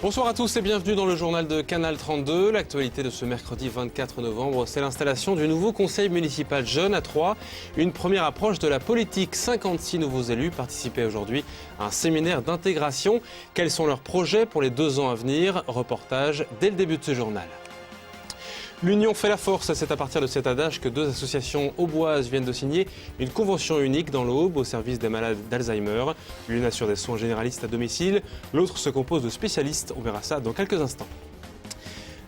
Bonsoir à tous et bienvenue dans le journal de Canal 32. L'actualité de ce mercredi 24 novembre, c'est l'installation du nouveau conseil municipal jeune à Troyes. Une première approche de la politique. 56 nouveaux élus participaient aujourd'hui à un séminaire d'intégration. Quels sont leurs projets pour les 2 ans à venir? Reportage dès le début de ce journal. L'union fait la force, c'est à partir de cet adage que 2 associations auboises viennent de signer une convention unique dans l'Aube au service des malades d'Alzheimer. L'une assure des soins généralistes à domicile, l'autre se compose de spécialistes, on verra ça dans quelques instants.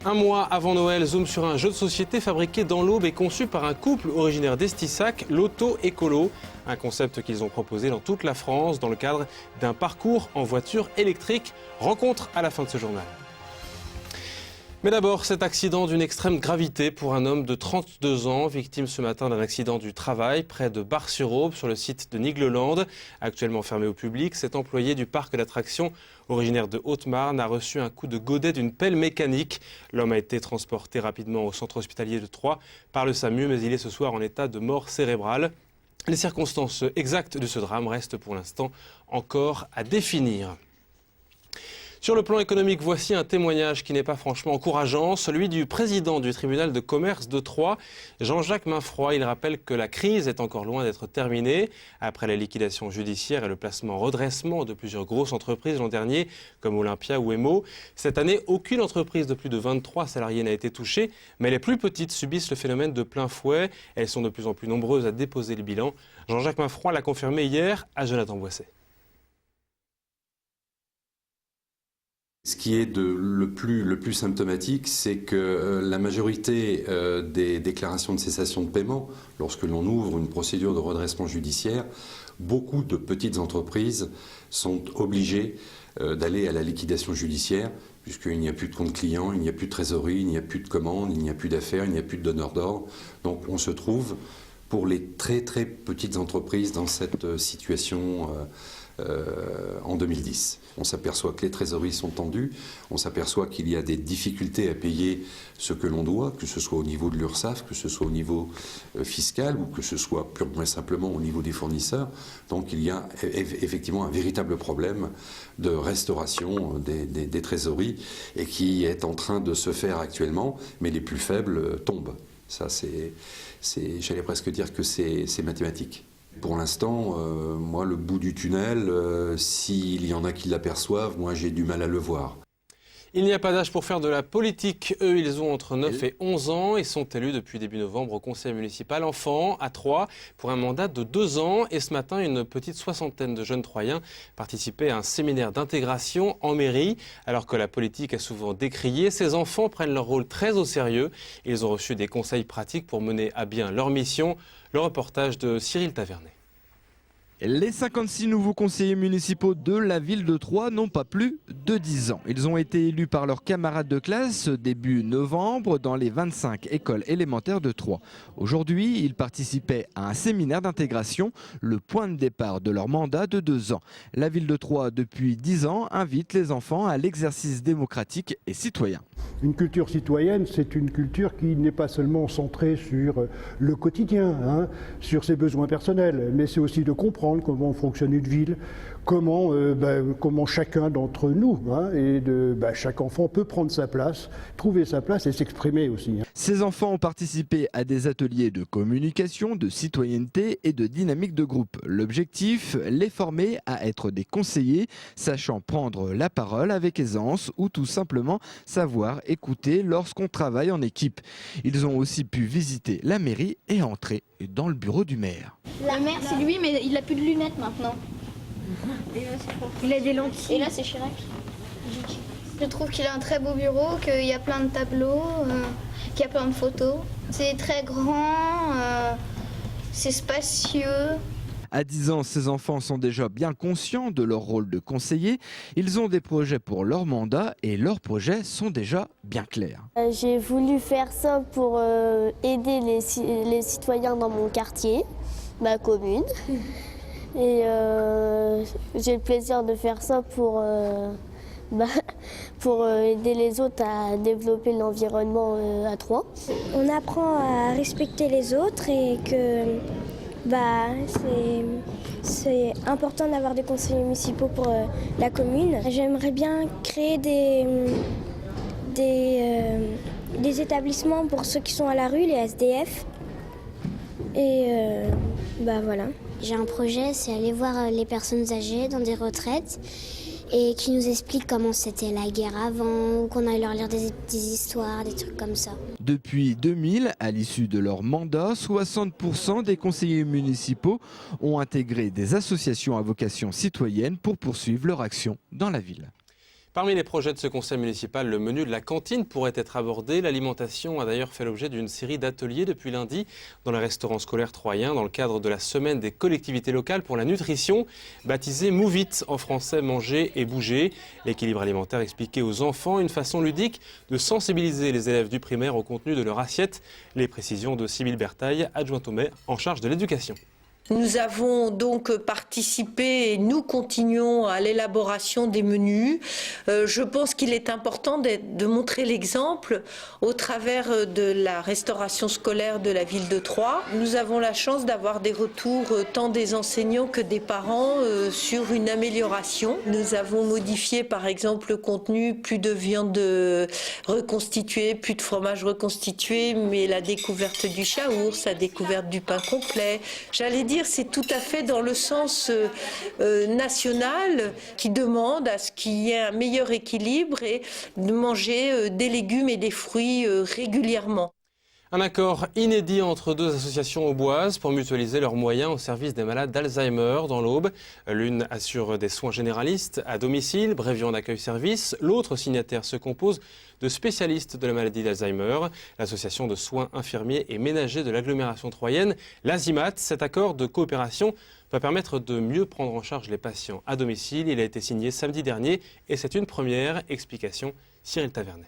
Un mois avant Noël, zoom sur un jeu de société fabriqué dans l'Aube et conçu par un couple originaire d'Estissac, l'Auto-Écolo. Un concept qu'ils ont proposé dans toute la France dans le cadre d'un parcours en voiture électrique. Rencontre à la fin de ce journal. Mais d'abord, cet accident d'une extrême gravité pour un homme de 32 ans, victime ce matin d'un accident du travail près de Bar-sur-Aube, sur le site de Nigloland. Actuellement fermé au public, cet employé du parc d'attractions, originaire de Haute-Marne, a reçu un coup de godet d'une pelle mécanique. L'homme a été transporté rapidement au centre hospitalier de Troyes par le SAMU, mais il est ce soir en état de mort cérébrale. Les circonstances exactes de ce drame restent pour l'instant encore à définir. Sur le plan économique, voici un témoignage qui n'est pas franchement encourageant, celui du président du tribunal de commerce de Troyes, Jean-Jacques Mainfroy. Il rappelle que la crise est encore loin d'être terminée. Après la liquidation judiciaire et le placement en redressement de plusieurs grosses entreprises l'an dernier, comme Olympia ou Emo, cette année, aucune entreprise de plus de 23 salariés n'a été touchée, mais les plus petites subissent le phénomène de plein fouet. Elles sont de plus en plus nombreuses à déposer le bilan. Jean-Jacques Mainfroy l'a confirmé hier à Jonathan Boisset. Ce qui est le plus symptomatique, c'est que la majorité des déclarations de cessation de paiement, lorsque l'on ouvre une procédure de redressement judiciaire, beaucoup de petites entreprises sont obligées d'aller à la liquidation judiciaire, puisqu'il n'y a plus de compte client, il n'y a plus de trésorerie, il n'y a plus de commande, il n'y a plus d'affaires, il n'y a plus de donneur d'ordre. Donc on se trouve, pour les très très petites entreprises, dans cette situation en 2010. On s'aperçoit que les trésoreries sont tendues, on s'aperçoit qu'il y a des difficultés à payer ce que l'on doit, que ce soit au niveau de l'URSSAF, que ce soit au niveau fiscal ou que ce soit purement et simplement au niveau des fournisseurs. Donc il y a effectivement un véritable problème de restauration des trésoreries et qui est en train de se faire actuellement, mais les plus faibles tombent. Ça, j'allais presque dire que c'est mathématique. Pour l'instant, moi, le bout du tunnel, s'il y en a qui l'aperçoivent, moi, j'ai du mal à le voir. Il n'y a pas d'âge pour faire de la politique. Eux, ils ont entre 9 et 11 ans et sont élus depuis début novembre au conseil municipal enfant à Troyes pour un mandat de 2 ans. Et ce matin, une petite 60aine de jeunes Troyens participaient à un séminaire d'intégration en mairie. Alors que la politique est souvent décriée, ces enfants prennent leur rôle très au sérieux. Ils ont reçu des conseils pratiques pour mener à bien leur mission. Le reportage de Cyril Tavernet. Les 56 nouveaux conseillers municipaux de la ville de Troyes n'ont pas plus de 10 ans. Ils ont été élus par leurs camarades de classe début novembre dans les 25 écoles élémentaires de Troyes. Aujourd'hui, ils participaient à un séminaire d'intégration, le point de départ de leur mandat de 2 ans. La ville de Troyes, depuis 10 ans, invite les enfants à l'exercice démocratique et citoyen. Une culture citoyenne, c'est une culture qui n'est pas seulement centrée sur le quotidien, sur ses besoins personnels, mais c'est aussi de comprendre comment fonctionne une ville, comment chacun d'entre nous, chaque enfant peut prendre sa place, trouver sa place et s'exprimer aussi. Ces enfants ont participé à des ateliers de communication, de citoyenneté et de dynamique de groupe. L'objectif, les former à être des conseillers, sachant prendre la parole avec aisance ou tout simplement savoir écouter lorsqu'on travaille en équipe. Ils ont aussi pu visiter la mairie et entrer dans le bureau du maire. Le maire, c'est lui, mais il n'a plus de lunettes maintenant. Il a des lentilles. Et là, c'est Chirac. Je trouve qu'il a un très beau bureau, qu'il y a plein de tableaux, qu'il y a plein de photos. C'est très grand, c'est spacieux. À 10 ans, ces enfants sont déjà bien conscients de leur rôle de conseiller. Ils ont des projets pour leur mandat et leurs projets sont déjà bien clairs. J'ai voulu faire ça pour aider les citoyens dans mon quartier, ma commune. Et j'ai le plaisir de faire ça pour aider les autres à développer l'environnement à Troyes. On apprend à respecter les autres et que C'est important d'avoir des conseillers municipaux pour la commune. J'aimerais bien créer des établissements pour ceux qui sont à la rue, les SDF. Et voilà. J'ai un projet, c'est aller voir les personnes âgées dans des retraites et qui nous expliquent comment c'était la guerre avant, ou qu'on aille leur lire des histoires, des trucs comme ça. Depuis 2000, à l'issue de leur mandat, 60% des conseillers municipaux ont intégré des associations à vocation citoyenne pour poursuivre leur action dans la ville. Parmi les projets de ce conseil municipal, le menu de la cantine pourrait être abordé. L'alimentation a d'ailleurs fait l'objet d'une série d'ateliers depuis lundi dans les restaurants scolaires troyens dans le cadre de la semaine des collectivités locales pour la nutrition, baptisée Move It, en français manger et bouger. L'équilibre alimentaire expliqué aux enfants, une façon ludique de sensibiliser les élèves du primaire au contenu de leur assiette. Les précisions de Sybille Bertaille, adjointe au maire en charge de l'éducation. Nous avons donc participé et nous continuons à l'élaboration des menus. Je pense qu'il est important de montrer l'exemple au travers de la restauration scolaire de la ville de Troyes. Nous avons la chance d'avoir des retours tant des enseignants que des parents sur une amélioration. Nous avons modifié par exemple le contenu, plus de viande reconstituée, plus de fromage reconstitué, mais la découverte du chaours, la découverte du pain complet. J'allais dire, c'est tout à fait dans le sens national qui demande à ce qu'il y ait un meilleur équilibre et de manger des légumes et des fruits régulièrement. Un accord inédit entre deux associations auboises pour mutualiser leurs moyens au service des malades d'Alzheimer dans l'Aube. L'une assure des soins généralistes à domicile, Bréviande Accueil Service. L'autre signataire se compose de spécialistes de la maladie d'Alzheimer. L'association de soins infirmiers et ménagers de l'agglomération troyenne, l'ASIMAT. Cet accord de coopération va permettre de mieux prendre en charge les patients à domicile. Il a été signé samedi dernier et c'est une première. Explication, Cyril Tavernet.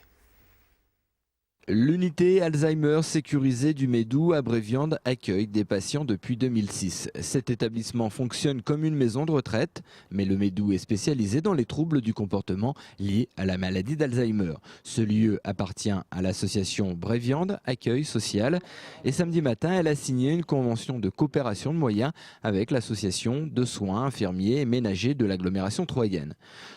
L'unité Alzheimer sécurisée du Médou à Bréviande accueille des patients depuis 2006. Cet établissement fonctionne comme une maison de retraite, mais le Médou est spécialisé dans les troubles du comportement liés à la maladie d'Alzheimer. Ce lieu appartient à l'association Bréviande Accueil Social et samedi matin, elle a signé une convention de coopération de moyens avec l'association de soins infirmiers et ménagers de l'agglomération troyenne.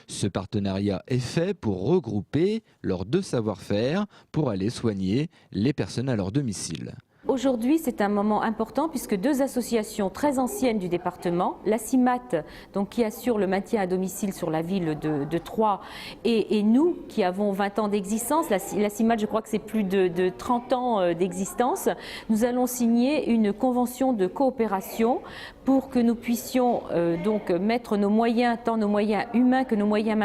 Ce partenariat est fait pour regrouper leurs deux savoir-faire pour aller soigner les personnes à leur domicile. Aujourd'hui, c'est un moment important puisque deux associations très anciennes du département, la CIMAT, donc qui assure le maintien à domicile sur la ville de Troyes, et nous qui avons 20 ans d'existence, la CIMAT, je crois que c'est plus de 30 ans d'existence, nous allons signer une convention de coopération pour que nous puissions donc mettre nos moyens, tant nos moyens humains que nos moyens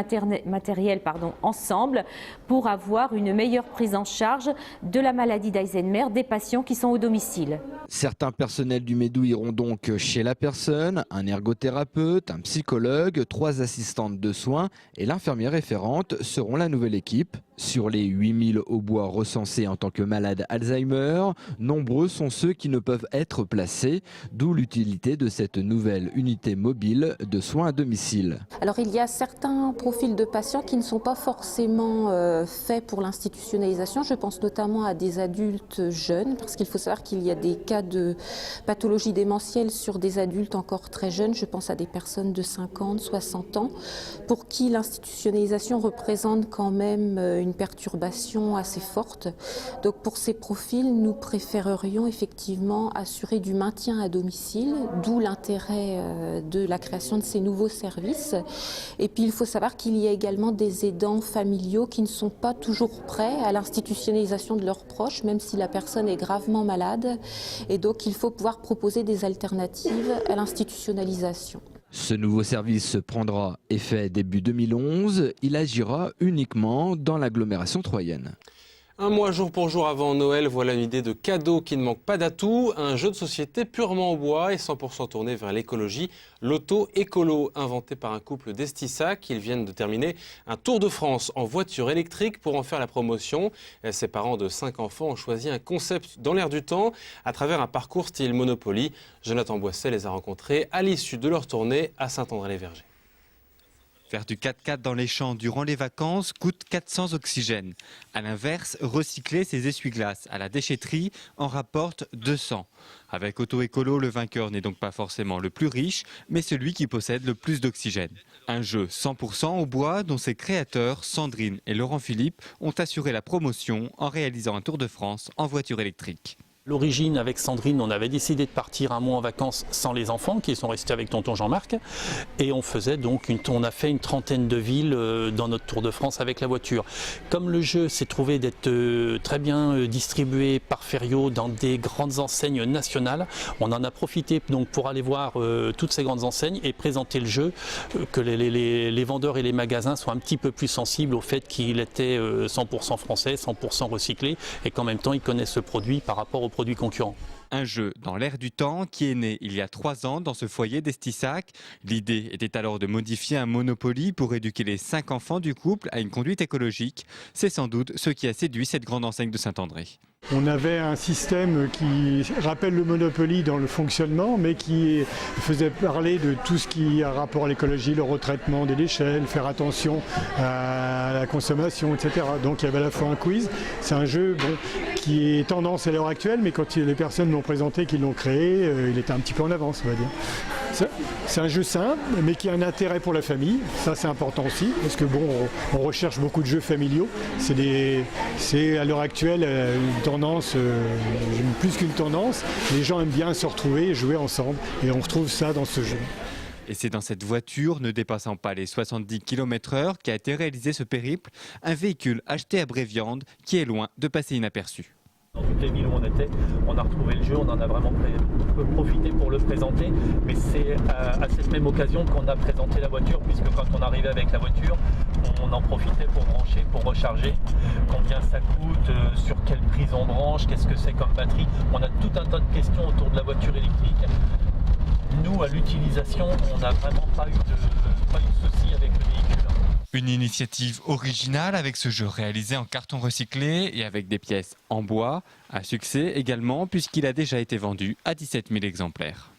matériels, ensemble, pour avoir une meilleure prise en charge de la maladie d'Alzheimer des patients qui sont au domicile. Certains personnels du Médou iront donc chez la personne, un ergothérapeute, un psychologue, 3 assistantes de soins et l'infirmière référente seront la nouvelle équipe. Sur les 8000 aubois recensés en tant que malades Alzheimer, nombreux sont ceux qui ne peuvent être placés, d'où l'utilité de cette nouvelle unité mobile de soins à domicile. Alors il y a certains profils de patients qui ne sont pas forcément faits pour l'institutionnalisation. Je pense notamment à des adultes jeunes, parce qu'il faut savoir qu'il y a des cas de pathologie démentielle sur des adultes encore très jeunes. Je pense à des personnes de 50, 60 ans, pour qui l'institutionnalisation représente quand même une perturbation assez forte. Donc pour ces profils, nous préférerions effectivement assurer du maintien à domicile, d'où l'intérêt de la création de ces nouveaux services. Et puis il faut savoir qu'il y a également des aidants familiaux qui ne sont pas toujours prêts à l'institutionnalisation de leurs proches, même si la personne est gravement malade. Et donc il faut pouvoir proposer des alternatives à l'institutionnalisation. Ce nouveau service prendra effet début 2011. Il agira uniquement dans l'agglomération troyenne. Un mois jour pour jour avant Noël, voilà une idée de cadeau qui ne manque pas d'atout. Un jeu de société purement en bois et 100% tourné vers l'écologie. L'auto écolo, inventé par un couple d'Estissac. Ils viennent de terminer un tour de France en voiture électrique pour en faire la promotion. Ses parents de 5 enfants ont choisi un concept dans l'air du temps à travers un parcours style Monopoly. Jonathan Boisset les a rencontrés à l'issue de leur tournée à Saint-André-les-Vergers. Faire du 4x4 dans les champs durant les vacances coûte 400 oxygènes. A l'inverse, recycler ses essuie-glaces à la déchetterie en rapporte 200. Avec Auto Écolo, le vainqueur n'est donc pas forcément le plus riche, mais celui qui possède le plus d'oxygène. Un jeu 100% au bois dont ses créateurs, Sandrine et Laurent Philippe, ont assuré la promotion en réalisant un Tour de France en voiture électrique. L'origine, avec Sandrine, on avait décidé de partir un mois en vacances sans les enfants qui sont restés avec tonton Jean-Marc. Et on faisait donc on a fait une trentaine de villes dans notre Tour de France avec la voiture. Comme le jeu s'est trouvé d'être très bien distribué par Ferio dans des grandes enseignes nationales, on en a profité donc pour aller voir toutes ces grandes enseignes et présenter le jeu, que les vendeurs et les magasins soient un petit peu plus sensibles au fait qu'il était 100% français, 100% recyclé et qu'en même temps ils connaissent ce produit par rapport aux produits concurrents. Un jeu dans l'air du temps qui est né il y a 3 ans dans ce foyer d'Estissac. L'idée était alors de modifier un Monopoly pour éduquer les 5 enfants du couple à une conduite écologique. C'est sans doute ce qui a séduit cette grande enseigne de Saint-André. On avait un système qui rappelle le Monopoly dans le fonctionnement, mais qui faisait parler de tout ce qui a rapport à l'écologie, le retraitement des déchets, faire attention à la consommation, etc. Donc il y avait à la fois un quiz, c'est un jeu qui est tendance à l'heure actuelle, mais quand les personnes l'ont présenté, qui l'ont créé, il était un petit peu en avance, on va dire. C'est un jeu simple, mais qui a un intérêt pour la famille. Ça, c'est important aussi, parce que on recherche beaucoup de jeux familiaux. C'est à l'heure actuelle une tendance, plus qu'une tendance. Les gens aiment bien se retrouver et jouer ensemble, et on retrouve ça dans ce jeu. Et c'est dans cette voiture, ne dépassant pas les 70 km/h, qu'a été réalisé ce périple, un véhicule acheté à Bréviande qui est loin de passer inaperçu. Dans toutes les villes où on était, on a retrouvé le jeu, on en a vraiment profité pour le présenter, mais c'est à cette même occasion qu'on a présenté la voiture, puisque quand on arrivait avec la voiture, on en profitait pour brancher, pour recharger, combien ça coûte, sur quelle prise on branche, qu'est-ce que c'est comme batterie. On a tout un tas de questions autour de la voiture électrique. Nous, à l'utilisation, on n'a vraiment pas eu de souci avec le véhicule. Une initiative originale avec ce jeu réalisé en carton recyclé et avec des pièces en bois. Un succès également puisqu'il a déjà été vendu à 17 000 exemplaires.